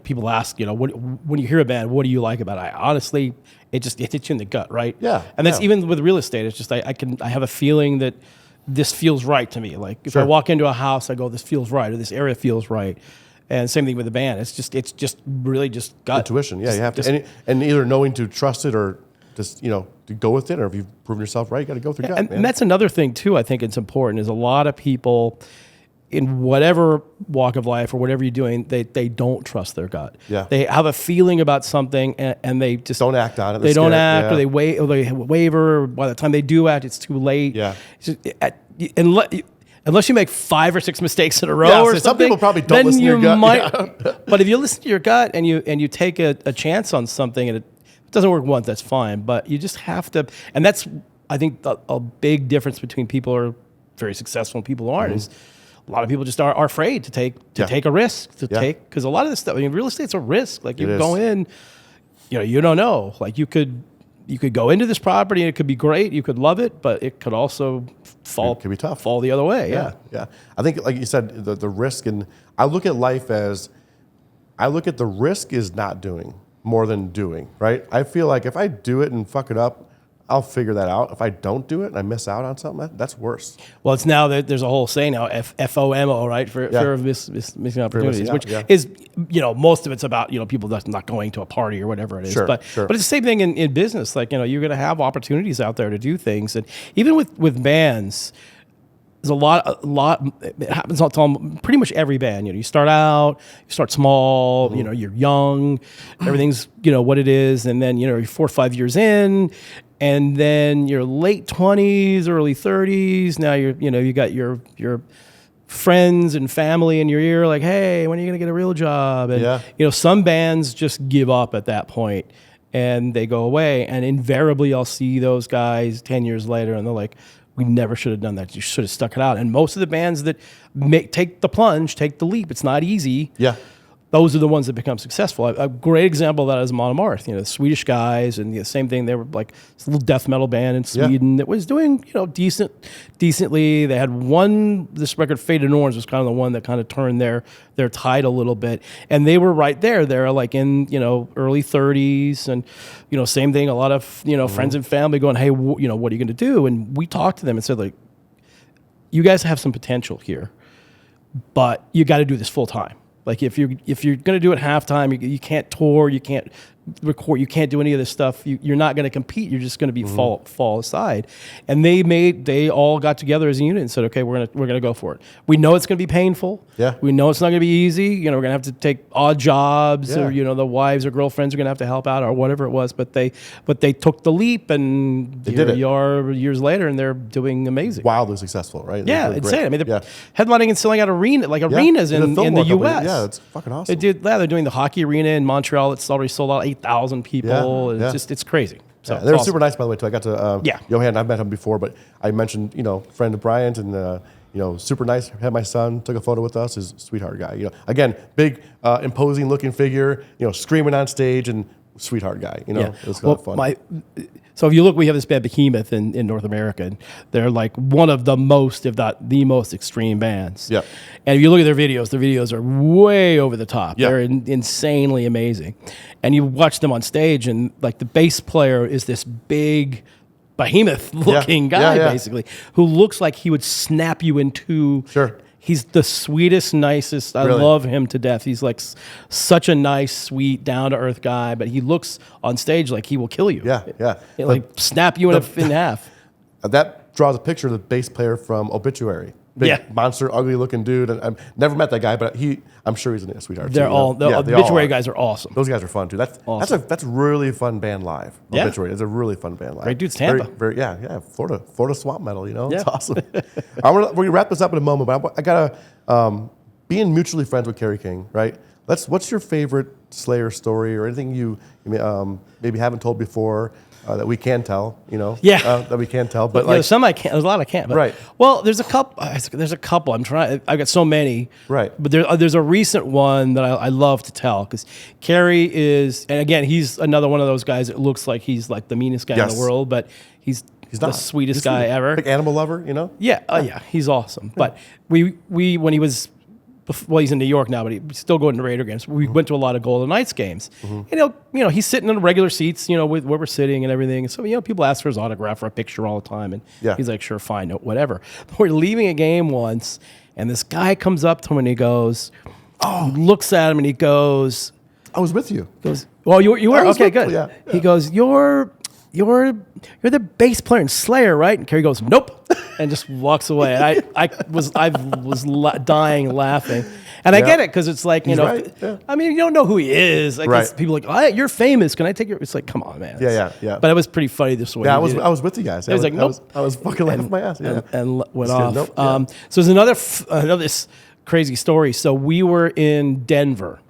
people ask, when you hear a band, what do you like about it? Honestly, it hits you in the gut, right? Yeah. And that's even with real estate. It's just, I have a feeling that this feels right to me. Like if I walk into a house, I go, this feels right, or this area feels right. And same thing with the band. It's just really just gut. Intuition, yeah. You have to, and either knowing to trust it or just, to go with it, or if you've proven yourself right, you got to go with your gut, man. And that's another thing, too, I think it's important, is a lot of people in whatever walk of life or whatever you're doing, they don't trust their gut. Yeah. They have a feeling about something, and they just don't act on it. They don't act, or they waver. By the time they do act, it's too late. Yeah. Unless you make 5 or 6 mistakes in a row or something. Some people probably don't listen to your gut. But if you listen to your gut and you take a chance on something and it doesn't work once, that's fine. But you just have to, and that's, I think, a big difference between people who are very successful and people who aren't. Is a lot of people just are afraid to take a risk, because a lot of this stuff, real estate's a risk. Like you go in, you don't know. Like you could go into this property and it could be great, you could love it, but it could also fall. It could be tough. Fall the other way. Yeah. I think, like you said, the risk, and I look at life as, the risk is not doing more than doing, right? I feel like if I do it and fuck it up, I'll figure that out. If I don't do it and I miss out on something, that's worse. Well, it's now that there's a whole saying now, FOMO, right? Fear of missing opportunities, which is, most of it's about, people that's not going to a party or whatever it is. Sure. But it's the same thing in business. Like, you're going to have opportunities out there to do things. And even with bands, there's a lot. It happens on pretty much every band. You start out, you start small. You're young, everything's what it is, and then you're 4 or 5 years in, and then you're late 20s, early 30s. Now you got your friends and family in your ear, like, hey, when are you gonna get a real job? And some bands just give up at that point. and they go away. And invariably, I'll see those guys 10 years later, and they're like, we never should have done that. You should have stuck it out. And most of the bands that take the plunge, take the leap, it's not easy. Yeah. Those are the ones that become successful. A great example of that is Monomarth. The Swedish guys, and the same thing. They were like this little death metal band in Sweden that was doing decently. They had this record, Faded Orange, was kind of the one that kind of turned their tide a little bit. And they were right there. They're like in early 30s, and same thing. A lot of friends and family going, hey, what are you going to do? And we talked to them and said, like, you guys have some potential here, but you got to do this full time. Like if you're going to do it halftime, you can't tour, you can't record, you can't do any of this stuff. You're not going to compete. You're just going to be fall aside. And they all got together as a unit and said, okay, we're gonna go for it. We know it's going to be painful. Yeah. We know it's not going to be easy. We're going to have to take odd jobs, or the wives or girlfriends are going to have to help out or whatever it was. But they took the leap, and here you are years later, and they're doing amazing. Wildly successful, right? Yeah, insane. I mean, they're headlining and selling out arenas in the U.S. Yeah, it's fucking awesome. They're doing the hockey arena in Montreal. It's already sold out 8,000 people. It's crazy. So they were super nice, by the way, too. I got to Johan. I've met him before, but I mentioned friend of Brian's, and super nice. Had my son, took a photo with us. He's a sweetheart guy. Again, big, imposing looking figure. Screaming on stage, and sweetheart guy. It was kind of fun. So if you look, we have this band Behemoth in North America, and they're like one of the most, if not the most, extreme bands. Yeah. And if you look at their videos are way over the top. Yeah. They're insanely amazing. And you watch them on stage, and like the bass player is this big behemoth-looking guy, basically, who looks like he would snap you in two. Sure. He's the sweetest, nicest. I love him to death. He's like such a nice, sweet, down-to-earth guy, but he looks on stage like he will kill you. Yeah, yeah. He'll like snap you in half. That draws a picture of the bass player from Obituary. Big, monster, ugly-looking dude. And I've never met that guy, but I'm sure he's a sweetheart. The Obituary guys are awesome. Those guys are fun too. That's awesome. That's a really fun band live. Yeah. Obituary is a really fun band live. Great dudes, Tampa. Florida swamp metal. Yeah. It's awesome. We're gonna wrap this up in a moment, but I gotta being mutually friends with Kerry King, right? What's your favorite Slayer story, or anything you maybe haven't told before? That we can tell, that we can tell, but there's some I can't. There's a lot I can't. But, right. Well, there's a couple. I'm trying. I've got so many. Right. But there's a recent one that I love to tell, because Kerry is, and again, he's another one of those guys that looks like he's like the meanest guy in the world, but he's the sweetest guy ever. Big animal lover, Yeah. Oh yeah. He's awesome. Yeah. But we when he was. Well, he's in New York now, but he's still going to Raider games. We went to a lot of Golden Knights games. Mm-hmm. And he's sitting in the regular seats, with where we're sitting and everything. And so, people ask for his autograph or a picture all the time. And he's like, sure, fine, whatever. But we're leaving a game once, and this guy comes up to him and he goes, looks at him and he goes, I was with you. He goes, well, you were? Okay, good. Yeah. He goes, you're the bass player in Slayer, right? And Kerry goes, nope, and just walks away. And I was dying laughing, and I get it, because it's like right. I mean, you don't know who he is. Like, right. People are like, you're famous. Can I take your? It's like, come on, man. Yeah. But it was pretty funny this way. Yeah, I was with you guys. I was like, nope. I was fucking laughing my ass. Yeah. And went off. Nope. So there's another this crazy story. So we were in Denver.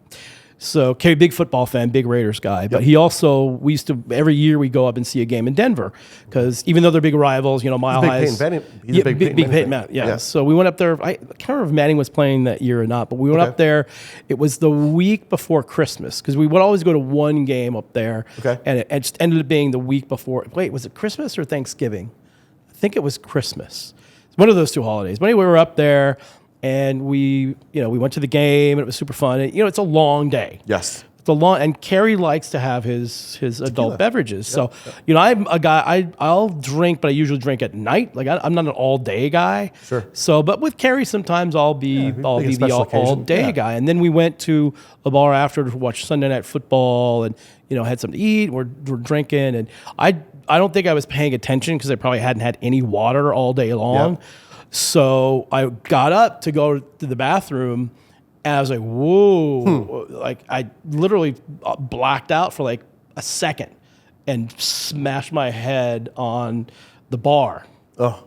So Kerry, big football fan, big Raiders guy, but he also, we used to, every year we go up and see a game in Denver, because even though they're big rivals, Mile High. He's a big Peyton Manning. Yeah. So we went up there. I can't remember if Manning was playing that year or not, but we went up there. It was the week before Christmas, because we would always go to one game up there. Okay. And it just ended up being the week before. Wait, was it Christmas or Thanksgiving? I think it was Christmas. It's one of those two holidays. But anyway, we were up there. And we went to the game, and it was super fun. And, it's a long day. Yes. It's a long, and Kerry likes to have his adult beverages. So, I'm a guy, I'll drink, but I usually drink at night. Like, I'm not an all day guy. Sure. So, but with Kerry, sometimes I'll be the all day guy. And then we went to a bar after to watch Sunday Night Football, and had something to eat. We're drinking, and I don't think I was paying attention, because I probably hadn't had any water all day long. Yeah. So I got up to go to the bathroom, and I was like, whoa. Like, I literally blacked out for like a second and smashed my head on the bar. Oh.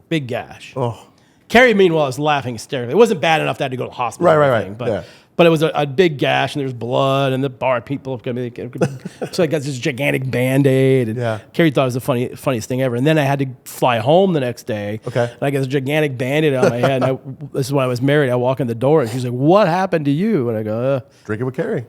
Big gash. Oh. Kerry, meanwhile, was laughing hysterically. It wasn't bad enough that I had to go to the hospital. Right. But But it was a big gash, and there's blood, and the bar people so I got this gigantic Band-Aid. And Carrie thought it was the funniest thing ever. And then I had to fly home the next day. Okay. And I got this gigantic Band-Aid on my head. And this is when I was married. I walk in the door, and she's like, "What happened to you?" And I go, Drinking with Carrie.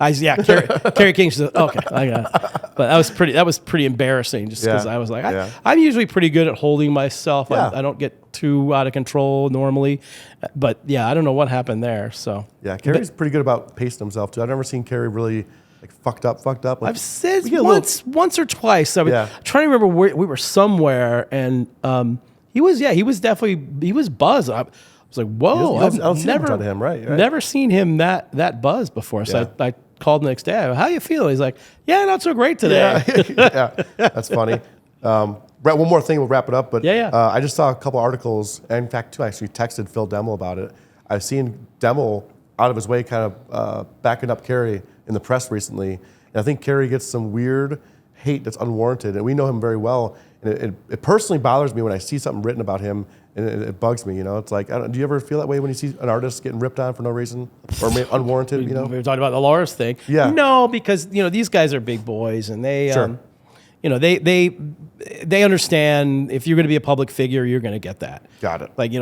Carrie King. She said, "Okay, I got it." But that was pretty embarrassing, just because I was like, I'm usually pretty good at holding myself. I don't get too out of control normally, but I don't know what happened there. So Carrie's pretty good about pacing himself too. I've never seen Carrie really like fucked up. Like, I've said once or twice. I was trying to remember where we were somewhere, and he was buzzed. I was like, whoa, I've never him, right? Never seen him that buzzed before. So I called the next day. How you feel? He's like, not so great today. That's funny. One more thing, we'll wrap it up. But I just saw a couple articles, and in fact, two actually texted Phil Demmel about it. I've seen Demmel out of his way kind of backing up Carrie in the press recently. And I think Carrie gets some weird hate that's unwarranted. And we know him very well. And it personally bothers me when I see something written about him, and it bugs me. It's like, do you ever feel that way when you see an artist getting ripped on for no reason or unwarranted? We were talking about the Lars thing. Yeah. No, because these guys are big boys, and they they understand if you're going to be a public figure, you're going to get that. Like,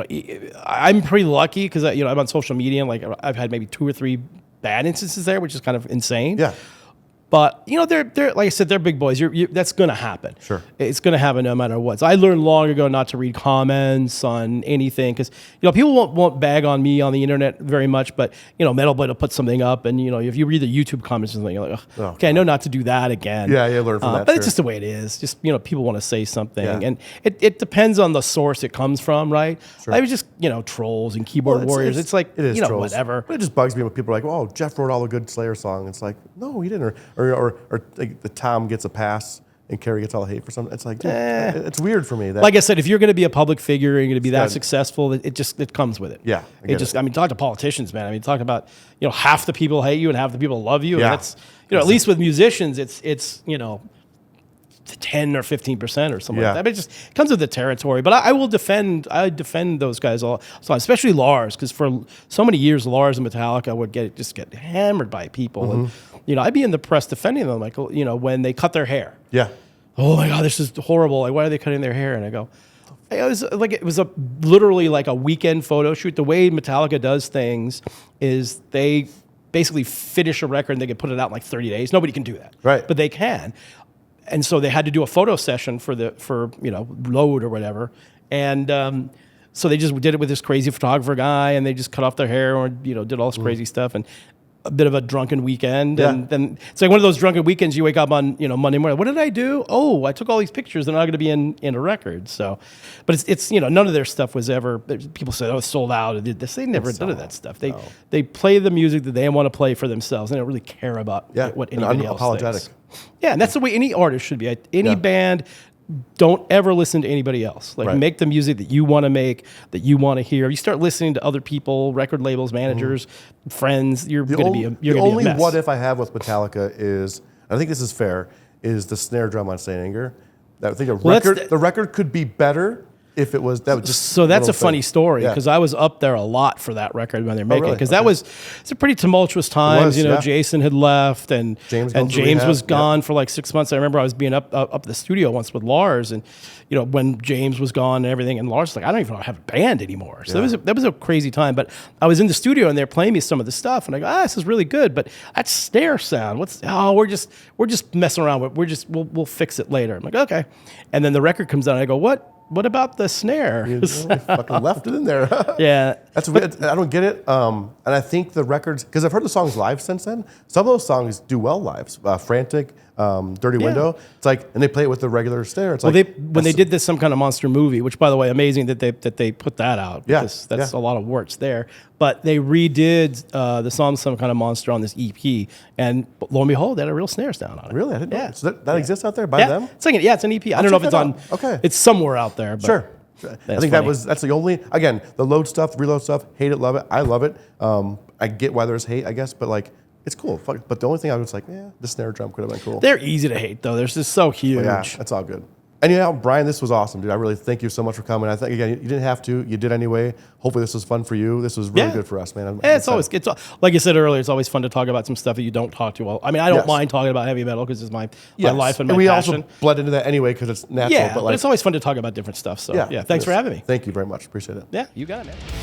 I'm pretty lucky because I'm on social media, and like I've had maybe 2 or 3 bad instances there, which is kind of insane. Yeah. But they're like I said, they're big boys. That's going to happen. Sure, it's going to happen no matter what. So I learned long ago not to read comments on anything because people won't bag on me on the internet very much. But Metal Blade will put something up, and if you read the YouTube comments or something, you're like, okay, I know not to do that again. Yeah, learn from that. But it's just the way it is. Just people want to say something, and it depends on the source it comes from, right? Sure. I was just trolls and keyboard warriors. It's like it is trolls. Whatever. But it just bugs me when people are like, "Oh, Jeff wrote all the good Slayer songs." It's like, no, he didn't. Or like the Tom gets a pass and Carrie gets all the hate for something. It's like, dude, it's weird for me. Like I said, if you're going to be a public figure, you're going to be that successful. It comes with it. Yeah, talk to politicians, man. Talk about half the people hate you and half the people love you. Yeah. And that's at least with musicians, it's 10 or 15% or something like that. But it just comes with the territory. But I defend those guys all, so especially Lars, because for so many years Lars and Metallica would get hammered by people, and I'd be in the press defending them, like when they cut their hair. Yeah. Oh my God, this is horrible. Like, why are they cutting their hair? And I go, it was literally like a weekend photo shoot. The way Metallica does things is they basically finish a record and they can put it out in like 30 days. Nobody can do that. Right. But they can. And so they had to do a photo session for Load or whatever. And so they just did it with this crazy photographer guy, and they just cut off their hair or did all this crazy stuff, and a bit of a drunken weekend. Yeah. And then it's like one of those drunken weekends you wake up on Monday morning. What did I do? Oh, I took all these pictures. They're not going to be in a record. So, but it's none of their stuff was ever. People said, it's sold out. Or did this? They never did that stuff. They play the music that they want to play for themselves. They don't really care about what anybody else thinks. Yeah, and that's the way any artist should be. Any band, don't ever listen to anybody else. Make the music that you want to make, that you want to hear. You start listening to other people, record labels, managers, friends, you're going to be a mess. The only what if I have with Metallica is, I think this is fair, is the snare drum on Saint Anger. I think the record could be better if it was that was just. So that's a funny story, because I was up there a lot for that record when they're making it, because it's a pretty tumultuous times. Jason had left, and James was gone for like 6 months. I remember I was being up the studio once with Lars, and when James was gone and everything, and Lars was like, I don't even have a band anymore. So that was a crazy time. But I was in the studio and they're playing me some of the stuff, and I go, this is really good, but that snare sound, we're just messing around with. We'll fix it later. I'm like, okay, and then the record comes out, and I go, what about the snare? You fucking left it in there. Yeah. That's weird. I don't get it. And I think the records, because I've heard the songs live since then. Some of those songs do well live. Frantic, Dirty Window. It's like, and they play it with the regular snare. It's when they did this Some Kind of Monster movie, which by the way, amazing that they put that out. Because that's a lot of works there. But they redid the song Some Kind of Monster on this EP, and lo and behold, they had a real snare sound on it. Really? I didn't know. So that exists out there by them? It's an EP. I don't know if it's on. Okay. It's somewhere out there. But sure. I think that's the only, again, the load stuff, reload stuff, hate it, love it. I love it. I get why there's hate, I guess, but it's cool. But the only thing I was like, the snare drum could have been cool. They're easy to hate though. They're just so huge. But that's all good. And Brian, this was awesome, dude. I really thank you so much for coming. I think again, you didn't have to, you did anyway. Hopefully, this was fun for you. This was really good for us, man. It's always like you said earlier. It's always fun to talk about some stuff that you don't talk to. I mean, I don't mind talking about heavy metal because it's my life and my we passion. Also bled into that anyway because it's natural. Yeah, but it's always fun to talk about different stuff. So yeah, thanks for having me. Thank you very much. Appreciate it. Yeah, you got it, man.